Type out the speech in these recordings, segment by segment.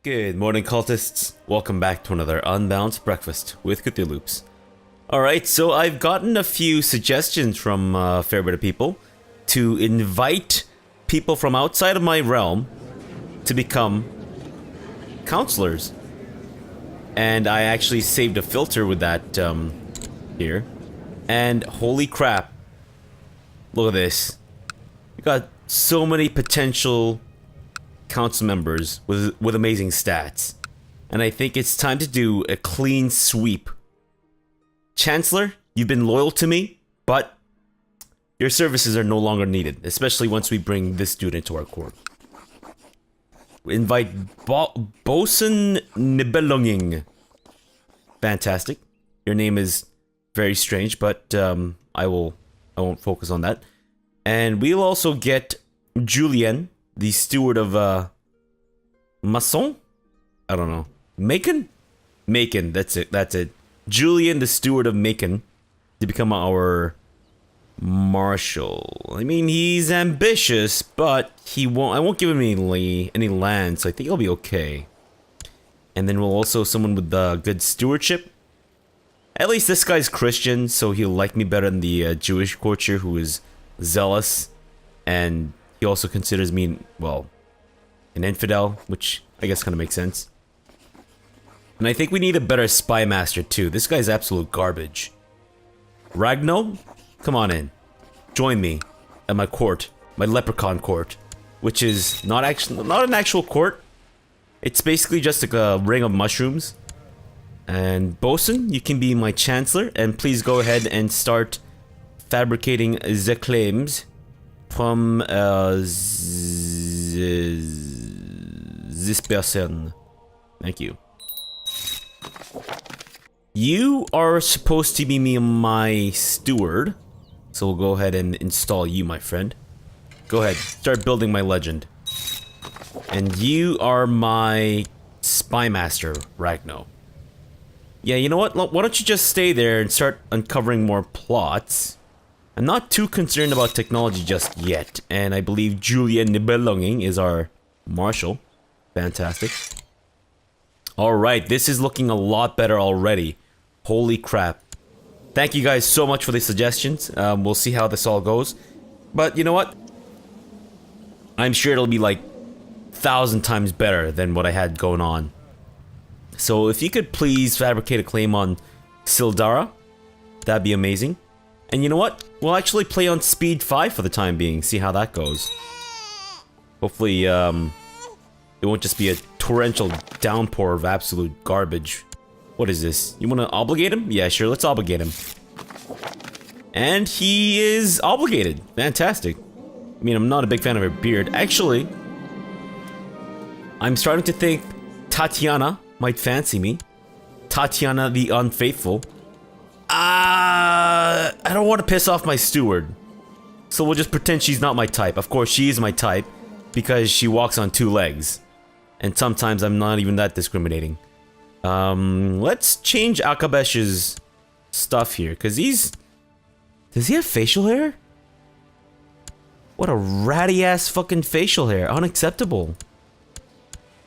Good morning, cultists. Welcome back to another Unbalanced Breakfast with Cthulhu's. Alright, so I've gotten a few suggestions from a fair bit of people to invite people from outside of my realm to become counselors. And I actually saved a filter with that here. And holy crap. Look at this. We got so many potential council members with amazing stats. And I think it's time to do a clean sweep. Chancellor, you've been loyal to me, but your services are no longer needed, especially once we bring this dude into our court. Invite Bosun Nibelunging. Fantastic. Your name is very strange, but I won't focus on that. And we'll also get Julien, the steward of Masson? I don't know. Macon? Macon, that's it. Julien, the steward of Macon, to become our marshal. I mean, he's ambitious, but I won't give him any land, so I think he'll be okay. And then we'll also someone with good stewardship. At least this guy's Christian, so he'll like me better than the Jewish courtier who is zealous, and he also considers me, well, an infidel, which I guess kind of makes sense. And I think we need a better spy master too. This guy's absolute garbage. Ragno, come on in. Join me at my court, my leprechaun court, which is not an actual court. It's basically just like a ring of mushrooms. And Bosun, you can be my chancellor, and please go ahead and start fabricating the claims from this person. Thank you. You are supposed to be my steward, so we'll go ahead and install you, my friend. Go ahead, start building my legend. And you are my spy master, Ragno. Yeah, you know what? Why don't you just stay there and start uncovering more plots? I'm not too concerned about technology just yet, and I believe Julien Nibelunging is our marshal. Fantastic. Alright, this is looking a lot better already. Holy crap. Thank you guys so much for the suggestions. We'll see how this all goes. But you know what? I'm sure it'll be like 1,000 times better than what I had going on. So if you could please fabricate a claim on Sildara, that'd be amazing. And you know what? We'll actually play on speed 5 for the time being, see how that goes. Hopefully, it won't just be a torrential downpour of absolute garbage. What is this? You want to obligate him? Yeah, sure, let's obligate him. And he is obligated. Fantastic. I mean, I'm not a big fan of her beard. Actually, I'm starting to think Tatiana might fancy me. Tatiana the Unfaithful. I don't want to piss off my steward. So we'll just pretend she's not my type. Of course, she is my type because she walks on 2 legs. And sometimes I'm not even that discriminating. Let's change Akabesh's stuff here, because does he have facial hair? What a ratty ass fucking facial hair. Unacceptable.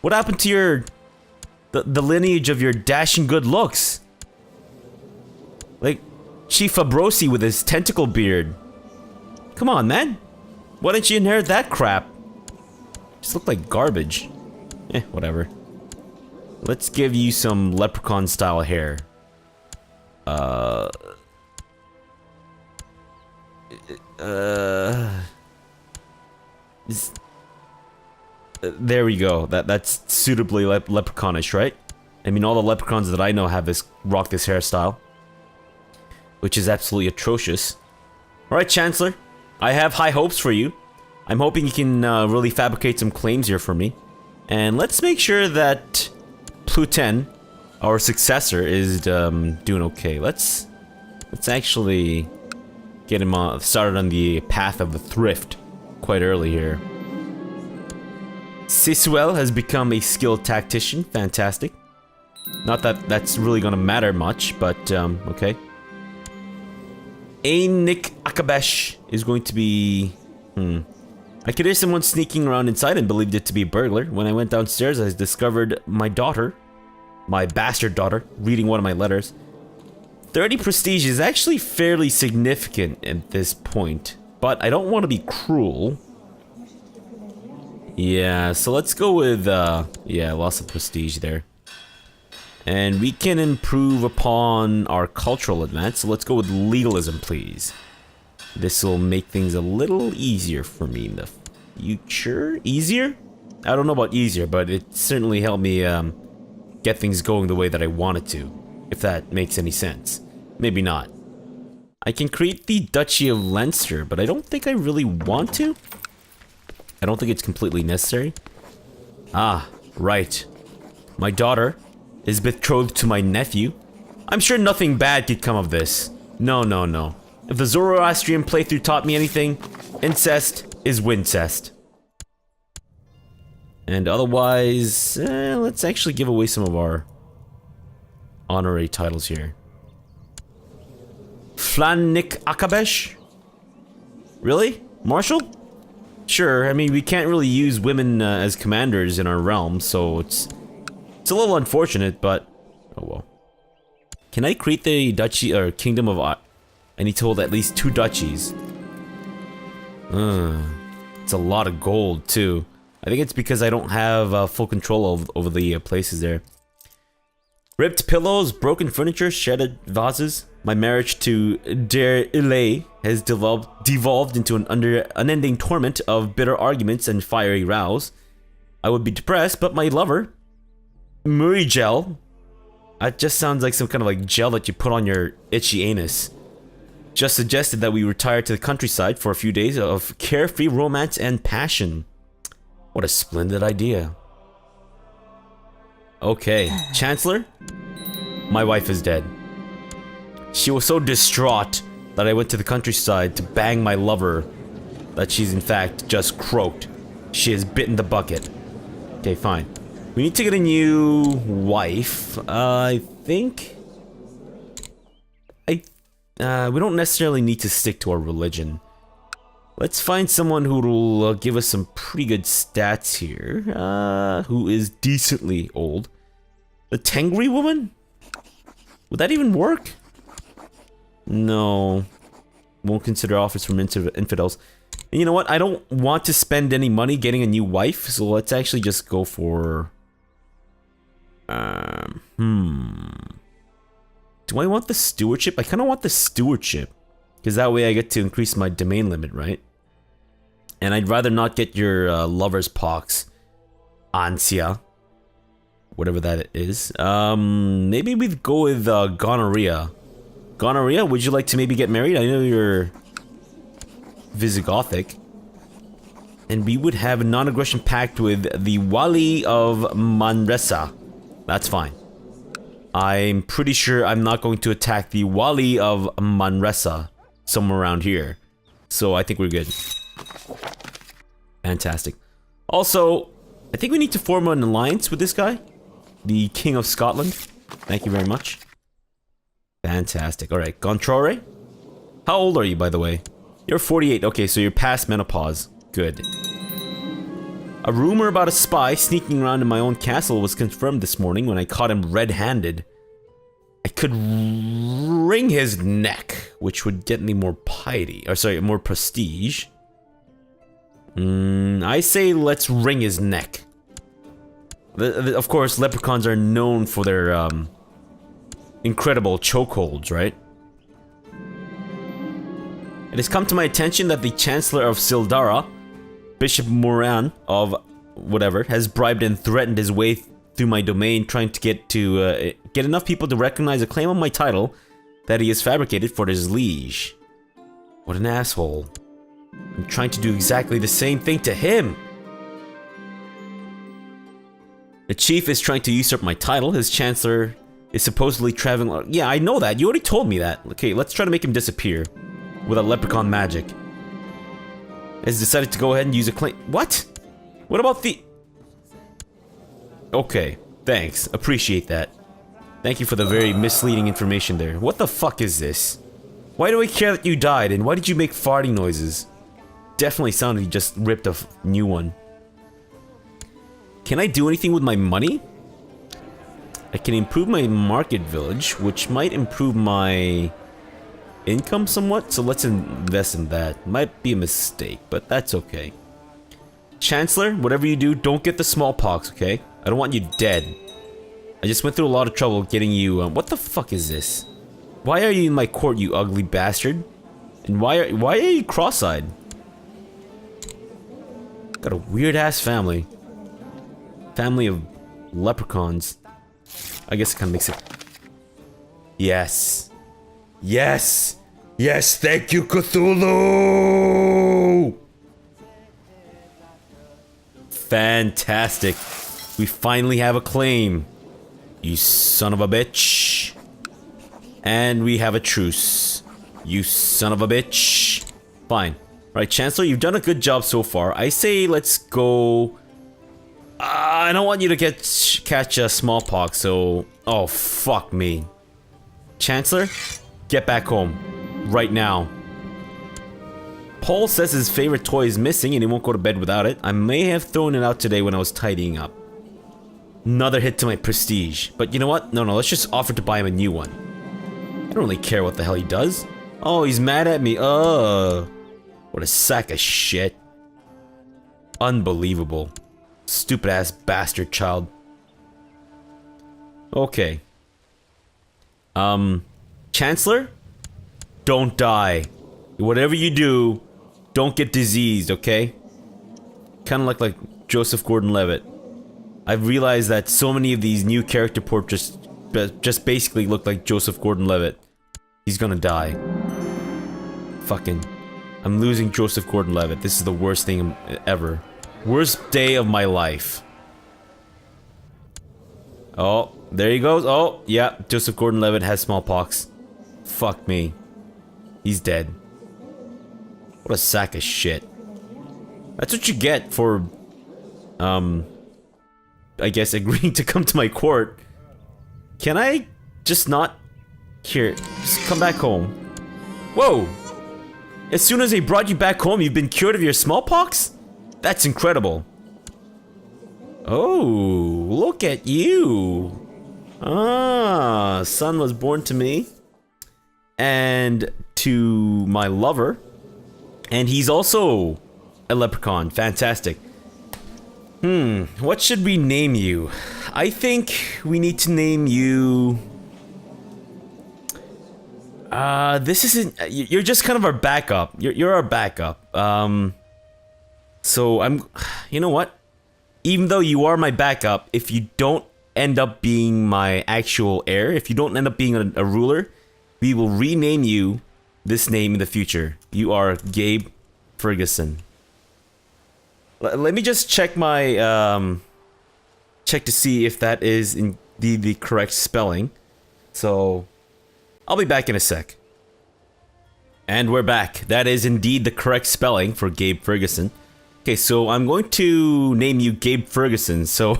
What happened to the lineage of your dashing good looks? Like, Chief Fabrosi with his tentacle beard. Come on, man. Why didn't you inherit that crap? Just look like garbage. Whatever. Let's give you some leprechaun style hair. There we go. That's suitably leprechaunish, right? I mean, all the leprechauns that I know have rock this hairstyle, which is absolutely atrocious. Alright, Chancellor. I have high hopes for you. I'm hoping you can really fabricate some claims here for me. And let's make sure that Pluten, our successor, is doing okay. Let's actually get him started on the path of the thrift quite early here. Sisuel has become a skilled tactician. Fantastic. Not that that's really gonna matter much, but okay. Ainik Akabesh is going to be I could hear someone sneaking around inside and believed it to be a burglar. When I went downstairs, I discovered my daughter, my bastard daughter, reading one of my letters. 30 prestige is actually fairly significant at this point, but I don't want to be cruel. Yeah, so let's go with, yeah, lots of prestige there. And we can improve upon our cultural advance, so let's go with legalism, please. This will make things a little easier for me in the future. Easier? I don't know about easier, but it certainly helped me, get things going the way that I wanted to, if that makes any sense. Maybe not. I can create the Duchy of Leinster, but I don't think I really want to. I don't think it's completely necessary. Ah, right. My daughter is betrothed to my nephew. I'm sure nothing bad could come of this. No, no, no. If the Zoroastrian playthrough taught me anything, incest is wincest. And otherwise, let's actually give away some of our honorary titles here. Flannik Akabesh? Really? Marshal? Sure, I mean, we can't really use women as commanders in our realm, so it's a little unfortunate, but oh well. Can I create the duchy or kingdom of I need to hold at least 2 duchies. It's a lot of gold too. I think it's because I don't have full control over the places there. Ripped pillows, broken furniture, shattered vases. My marriage to Der Ile has devolved into an unending torment of bitter arguments and fiery rows. I would be depressed, but my lover, Murray Gel, that just sounds like some kind of like gel that you put on your itchy anus, just suggested that we retire to the countryside for a few days of carefree romance and passion. What a splendid idea. Okay, Chancellor, my wife is dead. She was so distraught that I went to the countryside to bang my lover that she's in fact just croaked. She has bitten the bucket. Okay, fine. We need to get a new wife. I think... we don't necessarily need to stick to our religion. Let's find someone who will give us some pretty good stats here. Who is decently old. The Tengri woman? Would that even work? No. Won't consider offers from infidels. And you know what? I don't want to spend any money getting a new wife, so let's actually just go for... Do I want the stewardship? I kind of want the stewardship. Because that way I get to increase my domain limit, right? And I'd rather not get your lover's pox. Ansia. Whatever that is. Maybe we'd go with gonorrhea. Gonorrhea, would you like to maybe get married? I know you're Visigothic. And we would have a non-aggression pact with the Wali of Manresa. That's fine. I'm pretty sure I'm not going to attack the Wali of Manresa somewhere around here. So I think we're good. Fantastic. Also, I think we need to form an alliance with this guy. The King of Scotland. Thank you very much. Fantastic. Alright, Gontrore. How old are you, by the way? You're 48. Okay, so you're past menopause. Good. A rumor about a spy sneaking around in my own castle was confirmed this morning when I caught him red-handed. I could wring his neck, which would get me more piety. Or sorry, more prestige. I say let's wring his neck. Of course, leprechauns are known for their incredible chokeholds, right? It has come to my attention that the Chancellor of Sildara, Bishop Moran of whatever, has bribed and threatened his way through my domain, trying to get enough people to recognize a claim on my title that he has fabricated for his liege. What an asshole. I'm trying to do exactly the same thing to him. The chief is trying to usurp my title. His chancellor is supposedly traveling... Yeah, I know that. You already told me that. Okay, let's try to make him disappear with a leprechaun magic. Has decided to go ahead and use a claim... What? What about the... Okay, thanks. Appreciate that. Thank you for the very misleading information there. What the fuck is this? Why do I care that you died, and why did you make farting noises? definitely sounded like he just ripped a new one. Can I do anything with my money? I can improve my market village, which might improve my income somewhat, so let's invest in that. Might be a mistake, but that's okay. Chancellor, whatever you do, don't get the smallpox, okay? I don't want you dead. I just went through a lot of trouble getting you, what the fuck is this? Why are you in my court, you ugly bastard? And why are you cross-eyed? Got a weird-ass family. Family of leprechauns. I guess it kind of makes it... Yes. Yes! Yes, thank you, Cthulhu! Fantastic. We finally have a claim. You son of a bitch. And we have a truce. You son of a bitch. Fine. Right, Chancellor, you've done a good job so far. I say let's go... I don't want you to catch a smallpox, so... Oh, fuck me. Chancellor, get back home. Right now. Paul says his favorite toy is missing and he won't go to bed without it. I may have thrown it out today when I was tidying up. Another hit to my prestige. But you know what? No, let's just offer to buy him a new one. I don't really care what the hell he does. Oh, he's mad at me. What a sack of shit. Unbelievable. Stupid ass bastard child. Okay. Chancellor? Don't die. Whatever you do, don't get diseased, okay? Kinda like Joseph Gordon-Levitt. I've realized that so many of these new character portraits just basically look like Joseph Gordon-Levitt. He's gonna die. Fucking... I'm losing Joseph Gordon-Levitt. This is the worst thing ever. Worst day of my life. Oh, there he goes. Oh, yeah, Joseph Gordon-Levitt has smallpox. Fuck me. He's dead. What a sack of shit. That's what you get for, I guess agreeing to come to my court. Can I just not... Here, just come back home. Whoa! As soon as they brought you back home, you've been cured of your smallpox? That's incredible. Oh, look at you. Ah, son was born to me. And to my lover. And he's also a leprechaun. Fantastic. What should we name you? I think we need to name you... this isn't... You're just kind of our backup. You're our backup. So I'm... You know what? Even though you are my backup, if you don't end up being my actual heir, if you don't end up being a ruler, we will rename you this name in the future. You are Gabe Ferguson. Let me just check my... check to see if that is indeed the correct spelling. So... I'll be back in a sec. And we're back. That is indeed the correct spelling for Gabe Ferguson. Okay, so I'm going to name you Gabe Ferguson, so...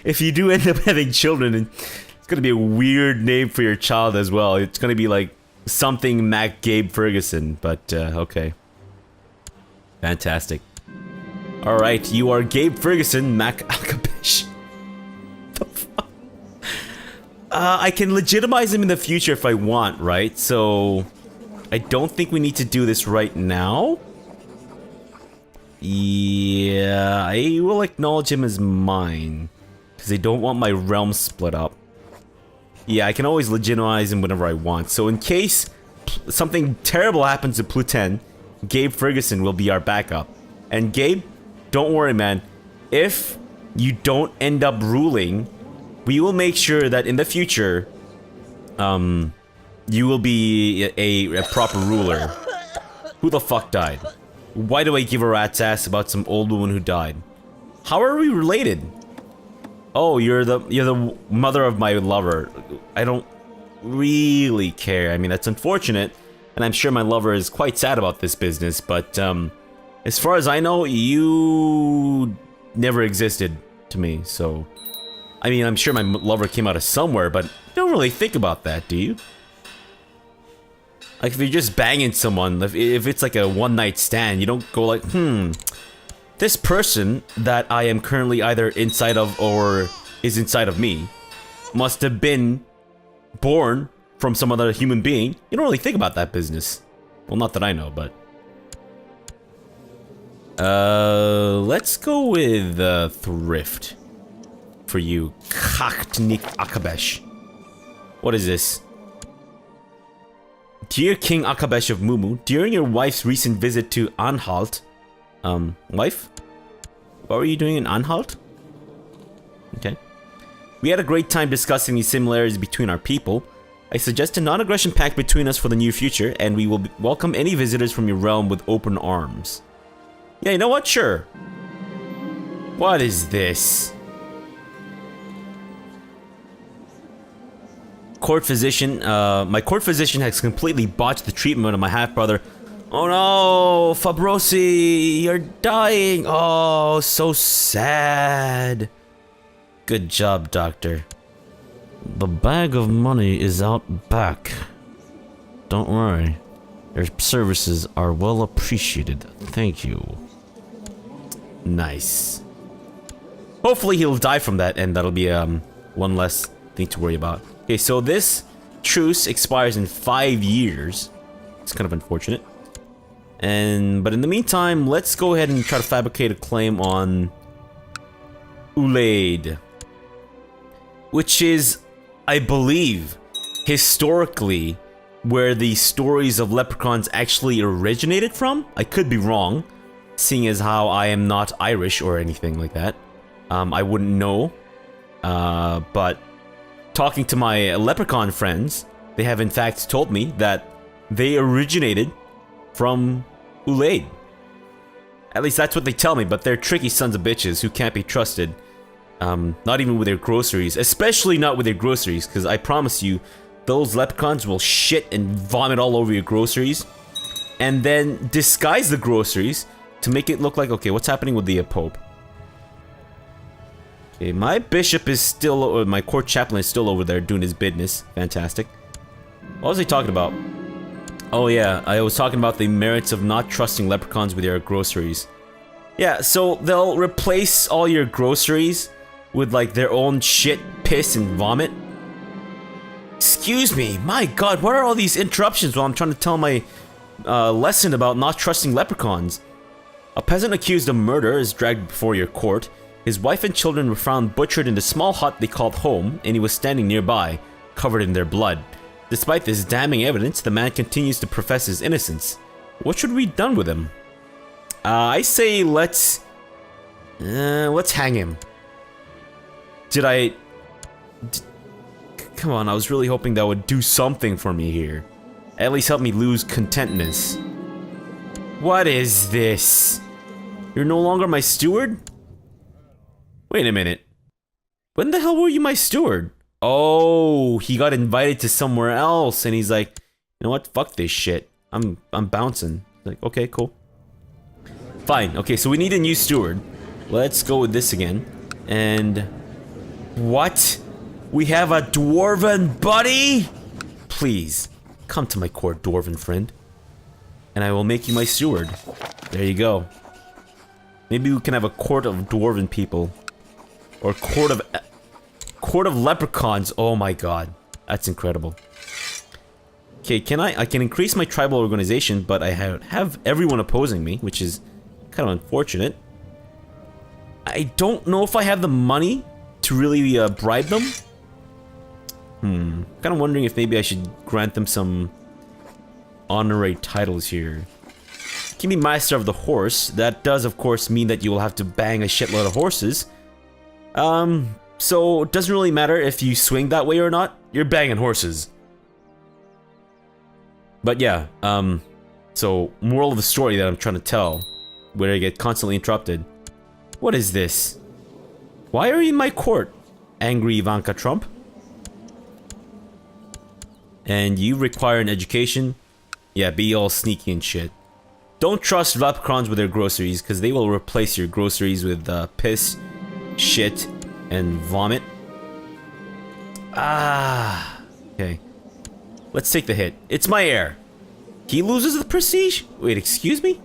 if you do end up having children, it's gonna be a weird name for your child as well. It's gonna be like something Mac Gabe Ferguson, but okay. Fantastic. Alright, you are Gabe Ferguson, Mac Alcapish. The fuck? I can legitimize him in the future if I want, right? So... I don't think we need to do this right now. Yeah, I will acknowledge him as mine. Because I don't want my realm split up. Yeah, I can always legitimize him whenever I want. So in case something terrible happens to Pluton, Gabe Ferguson will be our backup. And Gabe, don't worry, man. If you don't end up ruling, we will make sure that in the future, you will be a proper ruler. Who the fuck died? Why do I give a rat's ass about some old woman who died? How are we related? Oh, you're the mother of my lover. I don't really care. I mean, that's unfortunate, and I'm sure my lover is quite sad about this business, but as far as I know, you never existed to me, so... I mean, I'm sure my lover came out of somewhere, but you don't really think about that, do you? Like, if you're just banging someone, if it's like a one-night stand, you don't go like, this person that I am currently either inside of or is inside of me must have been born from some other human being. You don't really think about that business. Well, not that I know, but... let's go with, thrift. For you, Kaktnik Akabesh. What is this? Dear King Akabesh of Mumu, during your wife's recent visit to Anhalt... wife? What were you doing in Anhalt? Okay. We had a great time discussing the similarities between our people. I suggest a non-aggression pact between us for the near future, and we will welcome any visitors from your realm with open arms. Yeah, you know what? Sure. What is this? Court physician. My court physician has completely botched the treatment of my half-brother. Oh no, Fabrosi, you're dying. Oh, so sad. Good job, doctor. The bag of money is out back. Don't worry. Your services are well appreciated. Thank you. Nice. Hopefully he'll die from that, and that'll be one less thing to worry about. Okay, so this truce expires in 5 years. It's kind of unfortunate. But in the meantime, let's go ahead and try to fabricate a claim on Umlaut, which is, I believe, historically where the stories of leprechauns actually originated from. I could be wrong, seeing as how I am not Irish or anything like that. I wouldn't know, but talking to my leprechaun friends, they have in fact told me that they originated from Umlaut. At least that's what they tell me, but they're tricky sons of bitches who can't be trusted. Not even with their groceries, especially not with their groceries, because I promise you, those leprechauns will shit and vomit all over your groceries, and then disguise the groceries to make it look like, okay, what's happening with the Pope? Okay, my bishop is still, or my court chaplain is still over there doing his business. Fantastic. What was he talking about? Oh yeah, I was talking about the merits of not trusting leprechauns with your groceries. Yeah, so they'll replace all your groceries with like their own shit, piss, and vomit. Excuse me, my god, what are all these interruptions while I'm trying to tell my lesson about not trusting leprechauns? A peasant accused of murder is dragged before your court. His wife and children were found butchered in the small hut they called home, and he was standing nearby, covered in their blood. Despite this damning evidence, the man continues to profess his innocence. What should we done with him? I say let's hang him. Come on, I was really hoping that would do something for me here. At least help me lose contentness. What is this? You're no longer my steward? Wait a minute. When the hell were you my steward? Oh, he got invited to somewhere else, and he's like, you know what? Fuck this shit. I'm bouncing. Like, okay, cool. Fine. Okay, so we need a new steward. Let's go with this again. And what? We have a dwarven buddy? Please, come to my court, dwarven friend, and I will make you my steward. There you go. Maybe we can have a court of dwarven people, or court of leprechauns. Oh my god, that's incredible. Okay, I can increase my tribal organization, but I have everyone opposing me, which is kind of unfortunate. I don't know if I have the money to really bribe them. Kind of wondering if maybe I should grant them some honorary titles here. Give me Master of the Horse. That does, of course, mean that you will have to bang a shitload of horses. So it doesn't really matter if you swing that way or not. You're banging horses. But yeah, so moral of the story that I'm trying to tell, where I get constantly interrupted. What is this? Why are you in my court, angry Ivanka Trump? And you require an education? Yeah, be all sneaky and shit. Don't trust leprechauns with their groceries, because they will replace your groceries with piss, shit, and vomit. Ah, okay. Let's take the hit. It's my heir. He loses the prestige? Wait, excuse me?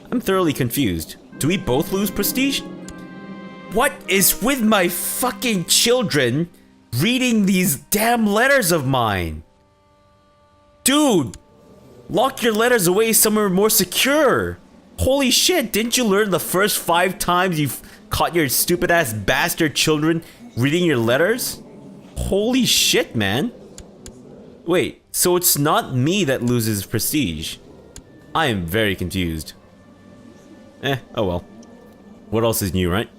I'm thoroughly confused. Do we both lose prestige? What is with my fucking children reading these damn letters of mine? Dude, lock your letters away somewhere more secure. Holy shit, didn't you learn the first 5 times you've caught your stupid ass bastard children reading your letters? Holy shit, man. Wait, so it's not me that loses prestige. I am very confused. Oh well. What else is new, right?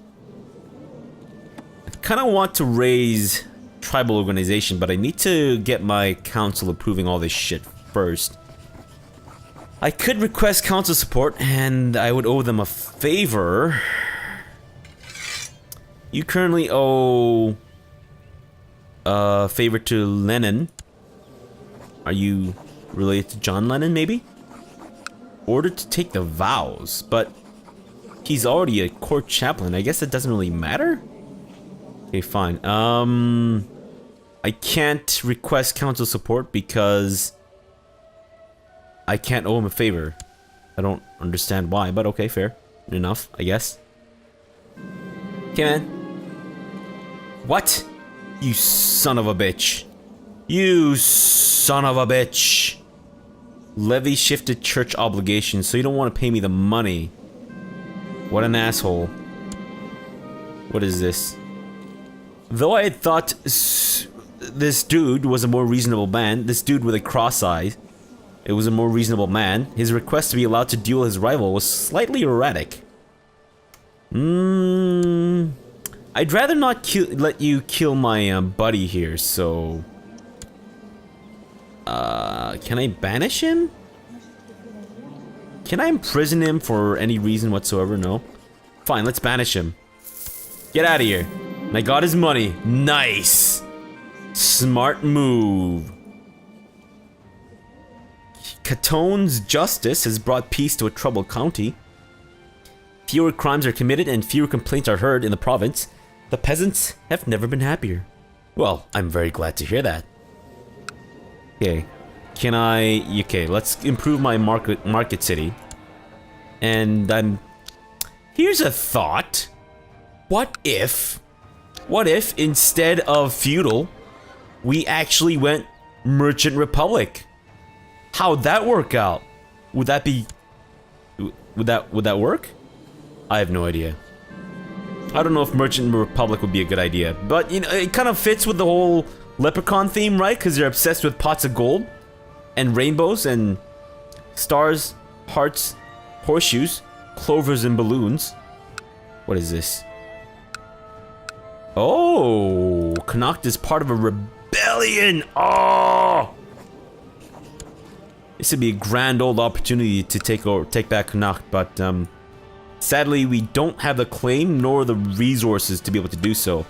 I kinda want to raise tribal organization, but I need to get my council approving all this shit first. I could request council support, and I would owe them a favor. You currently owe a favor to Lennon. Are you related to John Lennon, maybe? Ordered to take the vows, but he's already a court chaplain. I guess that doesn't really matter? Okay, fine. I can't request council support because I can't owe him a favor. I don't understand why, but okay, fair enough, I guess. Okay, man. What? You son of a bitch. You son of a bitch. Levy shifted church obligations, so you don't want to pay me the money. What an asshole. What is this? Though I had thought this dude was a more reasonable man, this dude with a cross eye, it was a more reasonable man, his request to be allowed to duel his rival was slightly erratic. I'd rather not let you kill my buddy here, so... can I banish him? Can I imprison him for any reason whatsoever? No. Fine, let's banish him. Get out of here. And I got his money. Nice! Smart move. Catone's justice has brought peace to a troubled county. Fewer crimes are committed and fewer complaints are heard in the province. The peasants have never been happier. Well, I'm very glad to hear that. Okay. Can I... Okay, let's improve my market city. And here's a thought. What if instead of feudal, we actually went merchant republic? How'd that work out? Would that be... Would that work? I have no idea. I don't know if merchant republic would be a good idea. But, you know, it kind of fits with the whole leprechaun theme, right? Because they're obsessed with pots of gold. And rainbows and stars, hearts, horseshoes, clovers and balloons. What is this? Oh, Connacht is part of a rebellion. Oh, this would be a grand old opportunity to take back Connacht, but sadly we don't have the claim nor the resources to be able to do so.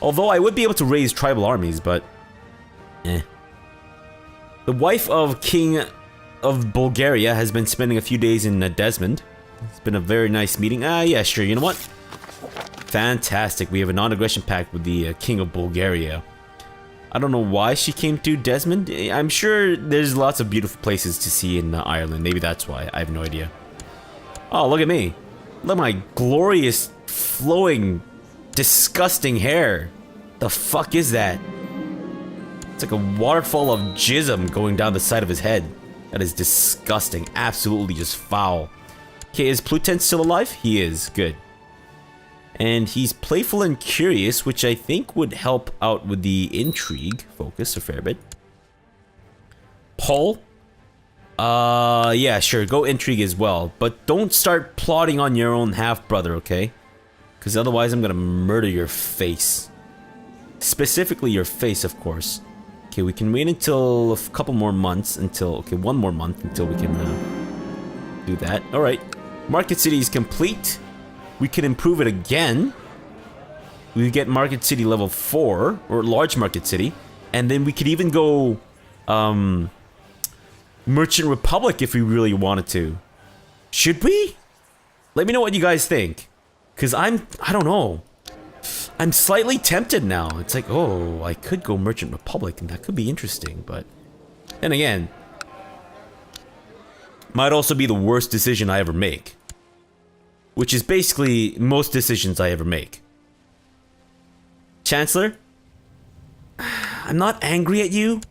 Although I would be able to raise tribal armies, but The wife of King of Bulgaria has been spending a few days in Desmond. It's been a very nice meeting. Yeah, sure. You know what? Fantastic. We have a non-aggression pact with the King of Bulgaria. I don't know why she came to Desmond. I'm sure there's lots of beautiful places to see in Ireland. Maybe that's why. I have no idea. Oh, look at me. Look at my glorious, flowing, disgusting hair. The fuck is that? It's like a waterfall of jism going down the side of his head. That is disgusting. Absolutely just foul. Okay, is Pluton still alive? He is. Good. And he's playful and curious, which I think would help out with the intrigue focus a fair bit. Paul? Yeah, sure. Go intrigue as well. But don't start plotting on your own half-brother, okay? Because otherwise I'm gonna murder your face. Specifically your face, of course. Okay, we can wait until a couple more months until... Okay, one more month until we can do that. Alright. Market City is complete. We can improve it again. We get Market City level 4, or Large Market City. And then we could even go... Merchant Republic if we really wanted to. Should we? Let me know what you guys think. Because I don't know. I'm slightly tempted now. It's like, oh, I could go Merchant Republic and that could be interesting, but... And again, might also be the worst decision I ever make. Which is basically most decisions I ever make. Chancellor, I'm not angry at you,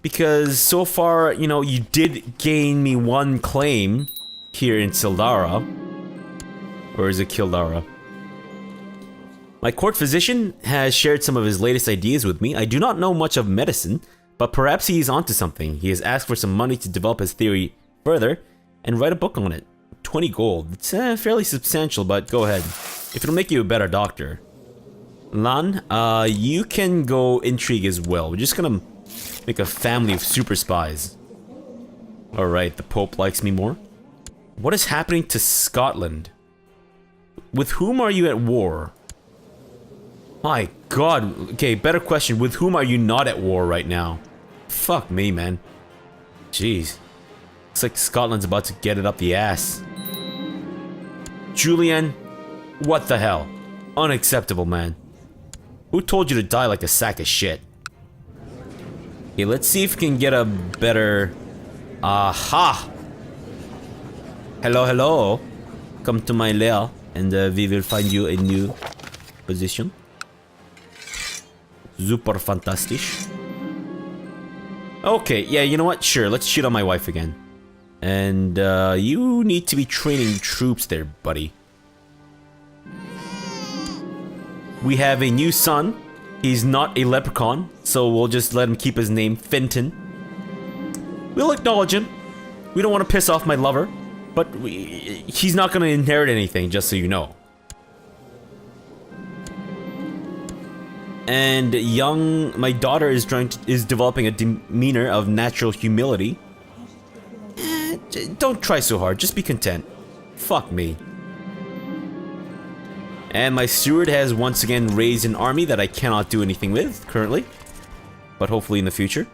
because so far, you know, you did gain me one claim here in Sildara. Or is it Kildara? My court physician has shared some of his latest ideas with me. I do not know much of medicine, but perhaps he is onto something. He has asked for some money to develop his theory further and write a book on it. 20 gold. It's fairly substantial, but go ahead. If it'll make you a better doctor. Lan, you can go intrigue as well. We're just gonna make a family of super spies. Alright, the Pope likes me more. What is happening to Scotland? With whom are you at war? My god. Okay, better question. With whom are you not at war right now? Fuck me, man. Jeez. Looks like Scotland's about to get it up the ass. Julian, what the hell? Unacceptable, man. Who told you to die like a sack of shit? Okay, let's see if we can get a better... Aha! Hello, hello. Come to my lair, and we will find you a new position. Super fantastic. Okay, yeah, you know what? Sure, let's cheat on my wife again. And, you need to be training troops there, buddy. We have a new son. He's not a leprechaun, so we'll just let him keep his name, Fenton. We'll acknowledge him. We don't want to piss off my lover, but he's not going to inherit anything, just so you know. And my daughter is developing a demeanor of natural humility. Don't try so hard, just be content. Fuck me. And my steward has once again raised an army that I cannot do anything with currently, but hopefully in the future.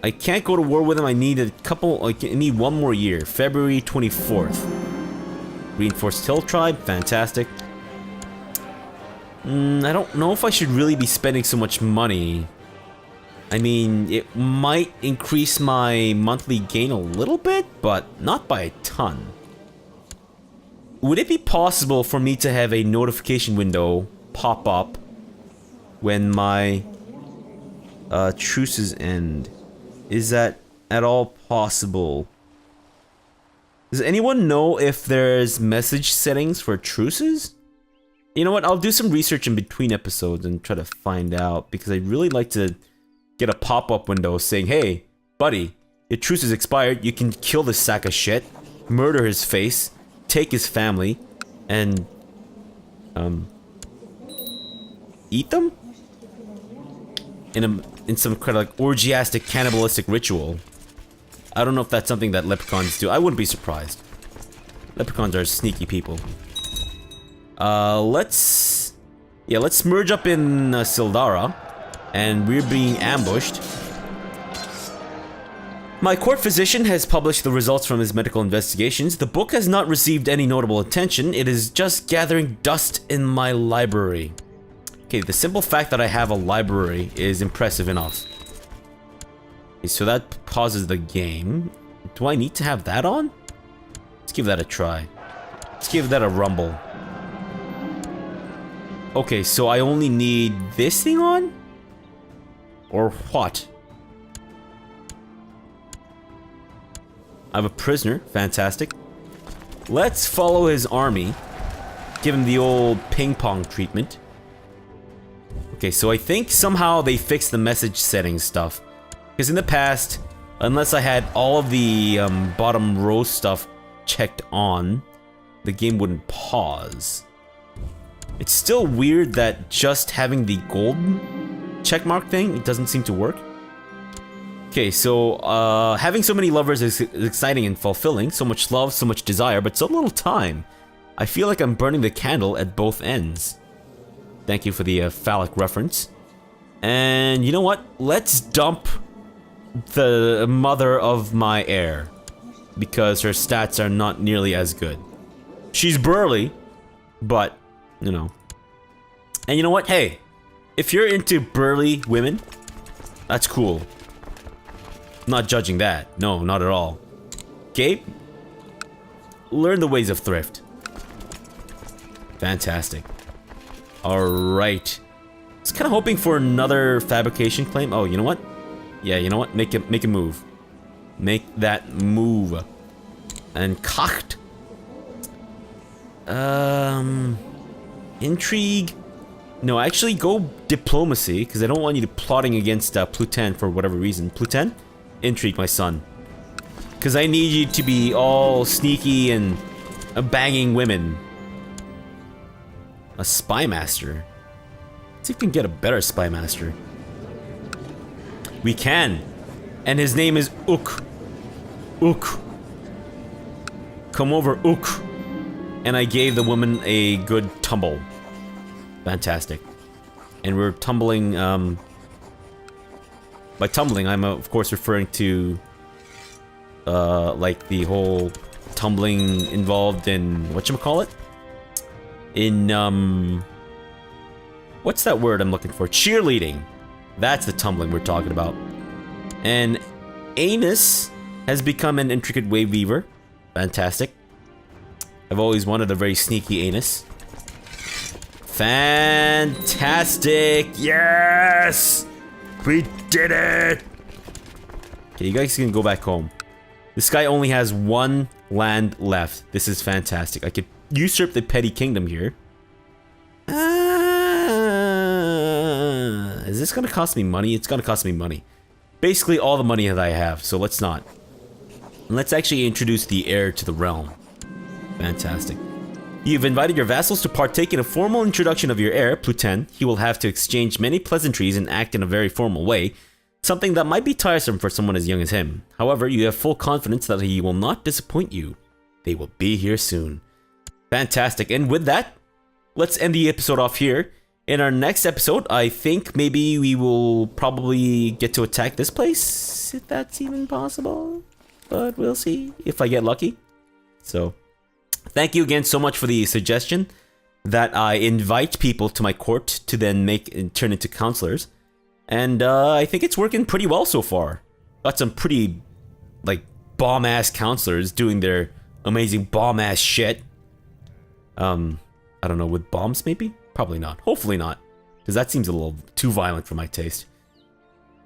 I can't go to war with him. I need I need one more year. February 24th. Reinforced Hill Tribe, fantastic. I don't know if I should really be spending so much money. I mean, it might increase my monthly gain a little bit, but not by a ton. Would it be possible for me to have a notification window pop up when my truces end? Is that at all possible? Does anyone know if there's message settings for truces? You know what, I'll do some research in between episodes and try to find out, because I'd really like to get a pop-up window saying, hey, buddy, your truce is expired, you can kill this sack of shit, murder his face, take his family, and, eat them? In some kind of like orgiastic cannibalistic ritual. I don't know if that's something that leprechauns do. I wouldn't be surprised. Leprechauns are sneaky people. Let's merge up in Sildara, and we're being ambushed. My court physician has published the results from his medical investigations. The book has not received any notable attention. It is just gathering dust in my library. Okay, the simple fact that I have a library is impressive enough. Okay, so that pauses the game. Do I need to have that on? Let's give that a try. Let's give that a rumble. Okay, so I only need this thing on? Or what? I have a prisoner. Fantastic. Let's follow his army. Give him the old ping-pong treatment. Okay, so I think somehow they fixed the message settings stuff. Because in the past, unless I had all of the bottom row stuff checked on, the game wouldn't pause. It's still weird that just having the gold checkmark thing, it doesn't seem to work. Okay, so having so many lovers is exciting and fulfilling. So much love, so much desire, but so little time. I feel like I'm burning the candle at both ends. Thank you for the phallic reference. And you know what? Let's dump the mother of my heir, because her stats are not nearly as good. She's burly, but, you know. And you know what? Hey, if you're into burly women, that's cool. Not judging that. No, not at all. Okay? Learn the ways of thrift. Fantastic. Alright. I was kind of hoping for another fabrication claim. Oh, you know what? Yeah, you know what? Make a move. Make that move. And cocked. Intrigue. No, actually go diplomacy, because I don't want you to plotting against Plutin for whatever reason. Plutin? Intrigue, my son. Because I need you to be all sneaky and banging women. A spy master. Let's see if we can get a better spy master. We can. And his name is Ook. Ook. Come over, Ook. And I gave the woman a good tumble. Fantastic. And we're tumbling, by tumbling, I'm of course referring to, like the whole tumbling involved in, whatchamacallit? In, what's that word I'm looking for? Cheerleading. That's the tumbling we're talking about. And Anus has become an intricate wave weaver. Fantastic. I've always wanted a very sneaky anus. Fantastic! Yes! We did it! Okay, you guys can go back home. This guy only has one land left. This is fantastic. I could usurp the petty kingdom here. Is this gonna cost me money? It's gonna cost me money. Basically all the money that I have, so let's not. Let's actually introduce the heir to the realm. Fantastic. You've invited your vassals to partake in a formal introduction of your heir, Plutin. He will have to exchange many pleasantries and act in a very formal way, something that might be tiresome for someone as young as him. However, you have full confidence that he will not disappoint you. They will be here soon. Fantastic. And with that, let's end the episode off here. In our next episode, I think maybe we will probably get to attack this place, if that's even possible. But we'll see if I get lucky. So, thank you again so much for the suggestion that I invite people to my court to then turn into counselors. And I think it's working pretty well so far. Got some pretty, like, bomb-ass counselors doing their amazing bomb-ass shit. I don't know, with bombs maybe? Probably not. Hopefully not. Because that seems a little too violent for my taste.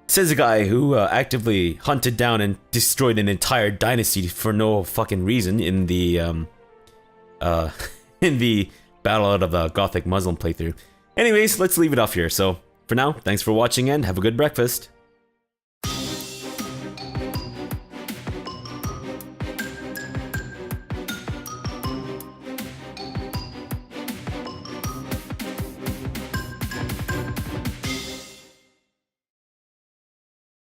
Says a guy who actively hunted down and destroyed an entire dynasty for no fucking reason in the, in the Battle out of the Gothic Muslim playthrough. Anyways, let's leave it off here. So, for now, thanks for watching and have a good breakfast.